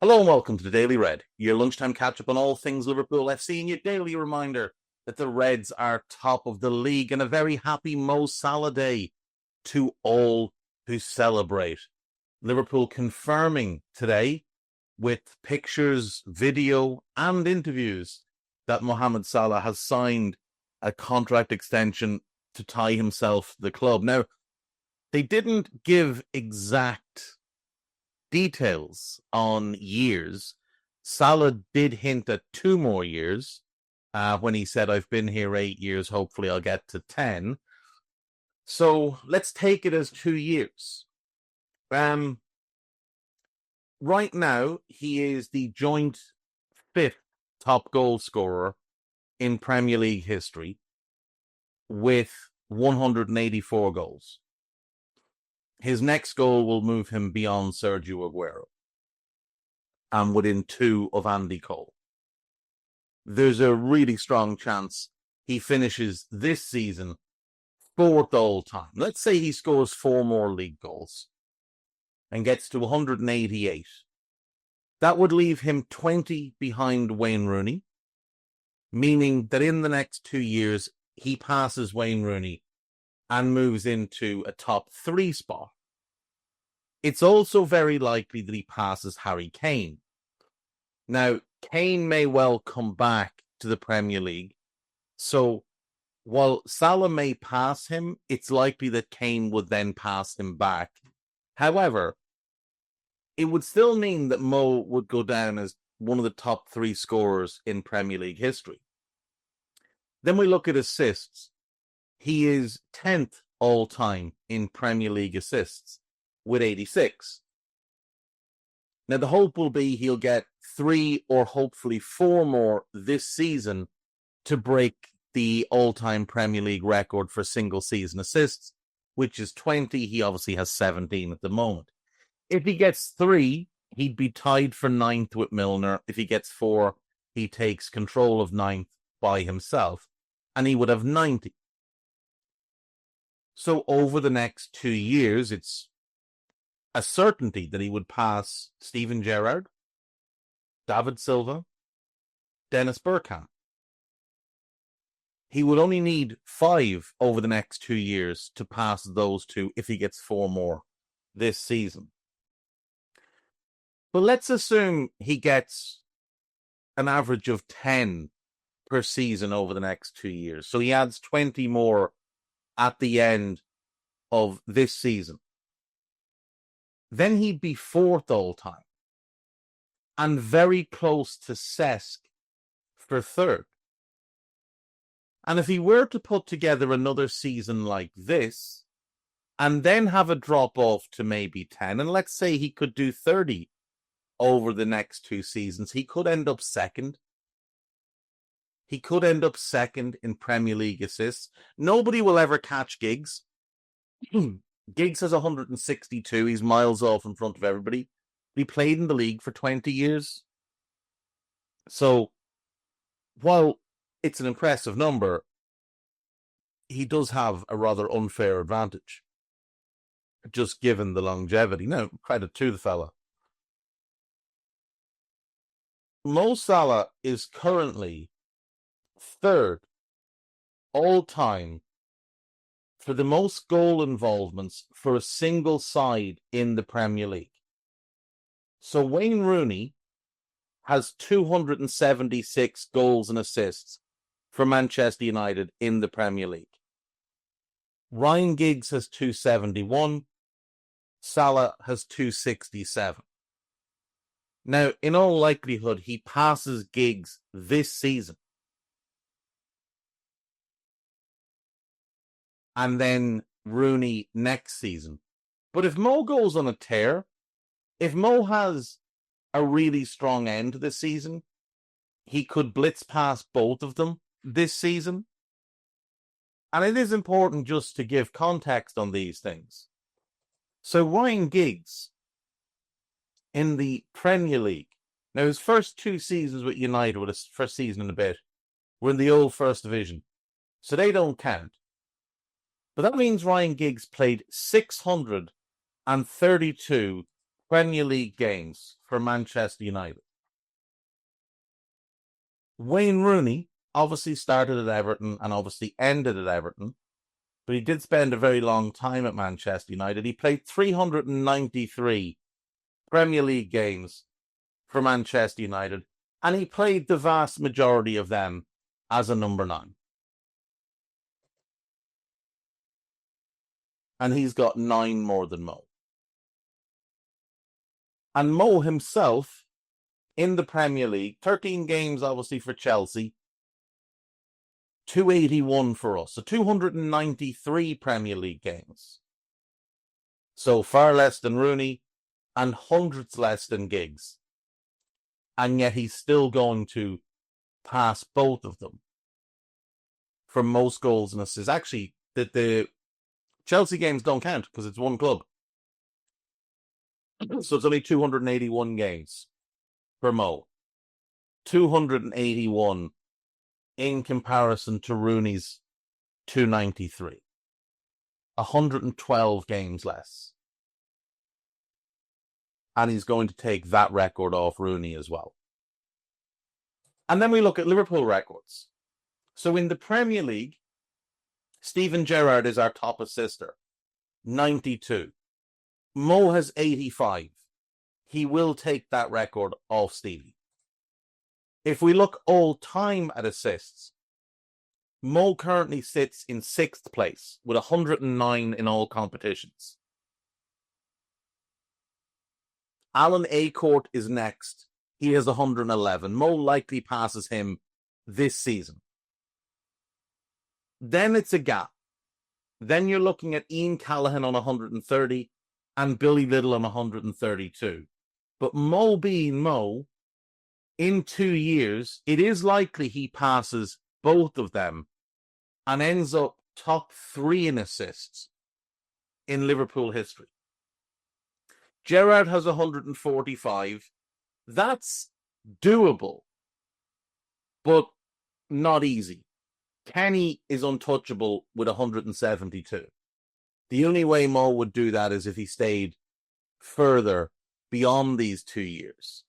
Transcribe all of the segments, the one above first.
Hello and welcome to the Daily Red, your lunchtime catch-up on all things Liverpool FC and your daily reminder that the Reds are top of the league, and a very happy Mo Salah day to all who celebrate. Liverpool confirming today with pictures, video and interviews that Mohamed Salah has signed a contract extension to tie himself to the club. Now, they didn't give exact details on years. Salah did hint at 2 more years when he said, I've been here 8 years, hopefully I'll get to 10. So let's take it as 2 years. Right now, he is the joint 5th top goal scorer in Premier League history with 184 goals. His next goal will move him beyond Sergio Aguero and within 2 of Andy Cole. There's a really strong chance he finishes this season 4th all time. Let's say he scores 4 more league goals and gets to 188. That would leave him 20 behind Wayne Rooney, meaning that in the next 2 years, he passes Wayne Rooney and moves into a top 3 spot. It's also very likely that he passes Harry Kane. Now, Kane may well come back to the Premier League. So while Salah may pass him, it's likely that Kane would then pass him back. However, it would still mean that Mo would go down as one of the top 3 scorers in Premier League history. Then we look at assists. He is 10th all-time in Premier League assists with 86. Now, the hope will be he'll get 3 or hopefully 4 more this season to break the all-time Premier League record for single-season assists, which is 20. He obviously has 17 at the moment. If he gets 3, he'd be tied for 9th with Milner. If he gets 4, he takes control of 9th by himself, and he would have 90. So over the next 2 years, it's a certainty that he would pass Steven Gerrard, David Silva, Dennis Bergkamp. He would only need 5 over the next 2 years to pass those 2 if he gets 4 more this season. But let's assume he gets an average of 10 per season over the next 2 years. So he adds 20 more at the end of this season. Then he'd be 4th all time and very close to Cesc for 3rd. And if he were to put together another season like this and then have a drop off to maybe 10, and let's say he could do 30 over the next 2 seasons, he could end up 2nd. He could end up 2nd in Premier League assists. Nobody will ever catch Giggs. Giggs has 162. He's miles off in front of everybody. He played in the league for 20 years. So, while it's an impressive number, he does have a rather unfair advantage, just given the longevity. Now, credit to the fella. Mo Salah is currently 3rd all-time for the most goal involvements for a single side in the Premier League. So Wayne Rooney has 276 goals and assists for Manchester United in the Premier League. Ryan Giggs has 271. Salah has 267. Now, in all likelihood, he passes Giggs this season. And then Rooney next season. But if Mo goes on a tear, if Mo has a really strong end to the season, he could blitz past both of them this season. And it is important just to give context on these things. So Ryan Giggs in the Premier League, now his first 2 seasons with United, with his first season and a bit, were in the old First Division. So they don't count. But that means Ryan Giggs played 632 Premier League games for Manchester United. Wayne Rooney obviously started at Everton and obviously ended at Everton, but he did spend a very long time at Manchester United. He played 393 Premier League games for Manchester United, and he played the vast majority of them as a number 9. And he's got 9 more than Mo. And Mo himself, in the Premier League, 13 games obviously for Chelsea, 281 for us. So 293 Premier League games. So far less than Rooney and hundreds less than Giggs. And yet he's still going to pass both of them for most goals and assists. Actually, the Chelsea games don't count because it's one club. So it's only 281 games for Mo. 281 in comparison to Rooney's 293. 112 games less. And he's going to take that record off Rooney as well. And then we look at Liverpool records. So in the Premier League, Steven Gerrard is our top assister, 92. Mo has 85. He will take that record off Stevie. If we look all time at assists, Mo currently sits in 6th place with 109 in all competitions. Alan Acorte is next. He has 111. Mo likely passes him this season. Then it's a gap. Then you're looking at Ian Callaghan on 130 and Billy Little on 132. But Mo being Mo, in 2 years, it is likely he passes both of them and ends up top 3 in assists in Liverpool history. Gerrard has 145. That's doable, but not easy. Kenny is untouchable with 172. The only way Mo would do that is if he stayed further beyond these 2 years.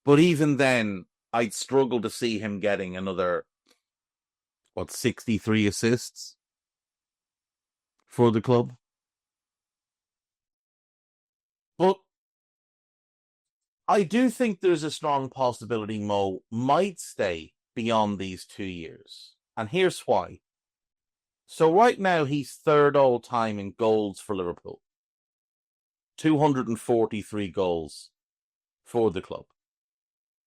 But even then, I'd struggle to see him getting another, 63 assists for the club. But I do think there's a strong possibility Mo might stay beyond these 2 years. And here's why. So right now, he's 3rd all time in goals for Liverpool. 243 goals for the club.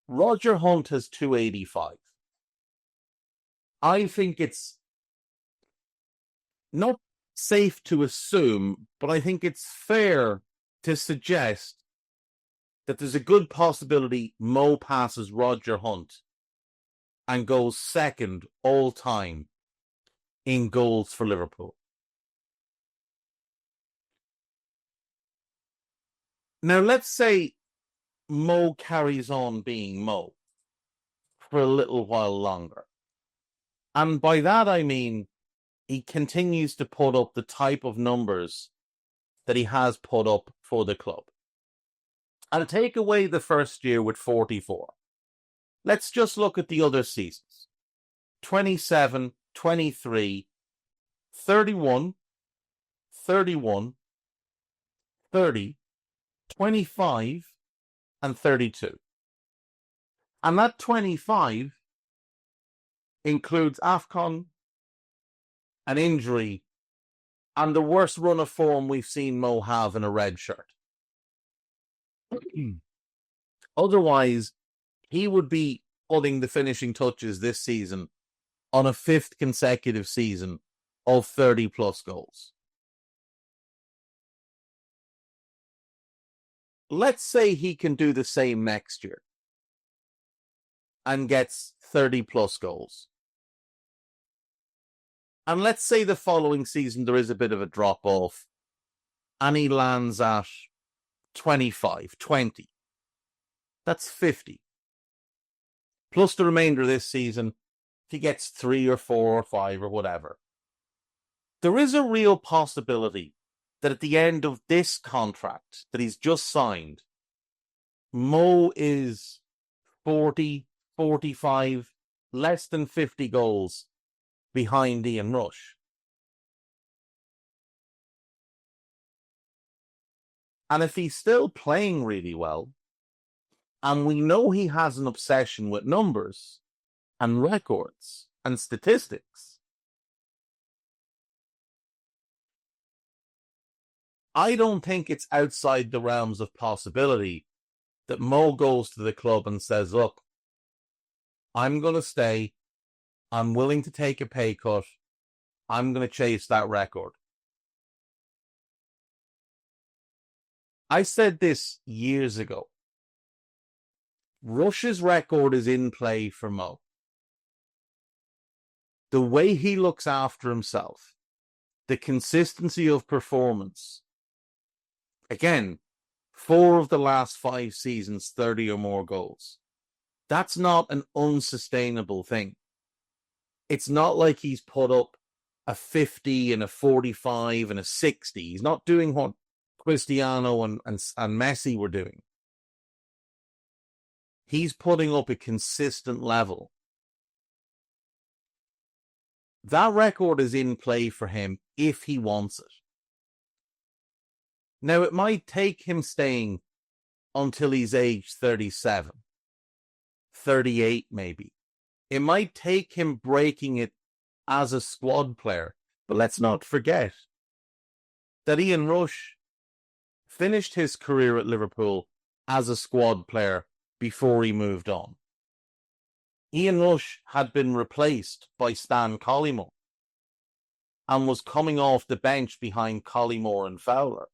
Roger Hunt has 285. I think it's not safe to assume, but I think it's fair to suggest that there's a good possibility Mo passes Roger Hunt and goes 2nd all time in goals for Liverpool. Now, let's say Mo carries on being Mo for a little while longer. And by that, I mean he continues to put up the type of numbers that he has put up for the club. And take away the first year with 44. Let's just look at the other seasons. 27, 23, 31, 31, 30, 25, and 32. And that 25 includes AFCON, an injury, and the worst run of form we've seen Mo have in a red shirt. Otherwise, he would be putting the finishing touches this season on a 5th consecutive season of 30-plus goals. Let's say he can do the same next year and gets 30-plus goals. And let's say the following season there is a bit of a drop-off and he lands at 25, 20. That's 50. Plus the remainder of this season, if he gets 3 or 4 or 5 or whatever. There is a real possibility that at the end of this contract that he's just signed, Mo is 40, 45, less than 50 goals behind Ian Rush. And if he's still playing really well, and we know he has an obsession with numbers and records and statistics, I don't think it's outside the realms of possibility that Mo goes to the club and says, look, I'm going to stay. I'm willing to take a pay cut. I'm going to chase that record. I said this years ago. Rush's record is in play for Mo. The way he looks after himself, the consistency of performance. Again, 4 of the last 5 seasons, 30 or more goals. That's not an unsustainable thing. It's not like he's put up a 50 and a 45 and a 60. He's not doing what Cristiano and Messi were doing. He's putting up a consistent level. That record is in play for him if he wants it. Now, it might take him staying until he's age 37, 38 maybe. It might take him breaking it as a squad player. But let's not forget that Ian Rush finished his career at Liverpool as a squad player before he moved on. Ian Rush had been replaced by Stan Collymore and was coming off the bench behind Collymore and Fowler.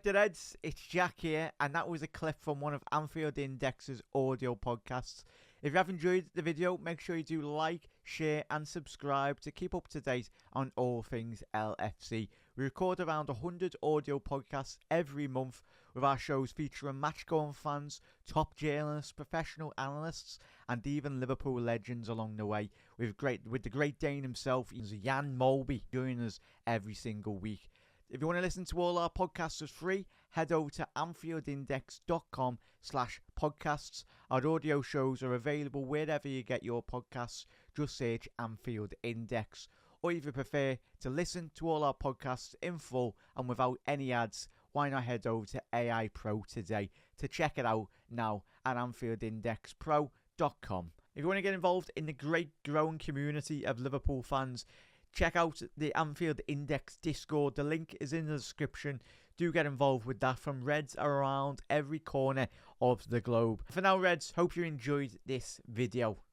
Reds, it's Jack here, and that was a clip from one of Anfield Index's audio podcasts. If you have enjoyed the video, make sure you do like, share and subscribe to keep up to date on all things LFC. We record around 100 audio podcasts every month, with our shows featuring match-going fans, top journalists, professional analysts and even Liverpool legends along the way, with the Great Dane himself, Jan Molby, joining us every single week. If you want to listen to all our podcasts for free, head over to anfieldindex.com/podcasts. Our audio shows are available wherever you get your podcasts. Just search Anfield Index. Or if you prefer to listen to all our podcasts in full and without any ads, why not head over to AI Pro today to check it out now at anfieldindexpro.com. If you want to get involved in the great growing community of Liverpool fans, check out the Anfield Index Discord. The link is in the description. Do get involved with that from Reds around every corner of the globe. For now, Reds, hope you enjoyed this video.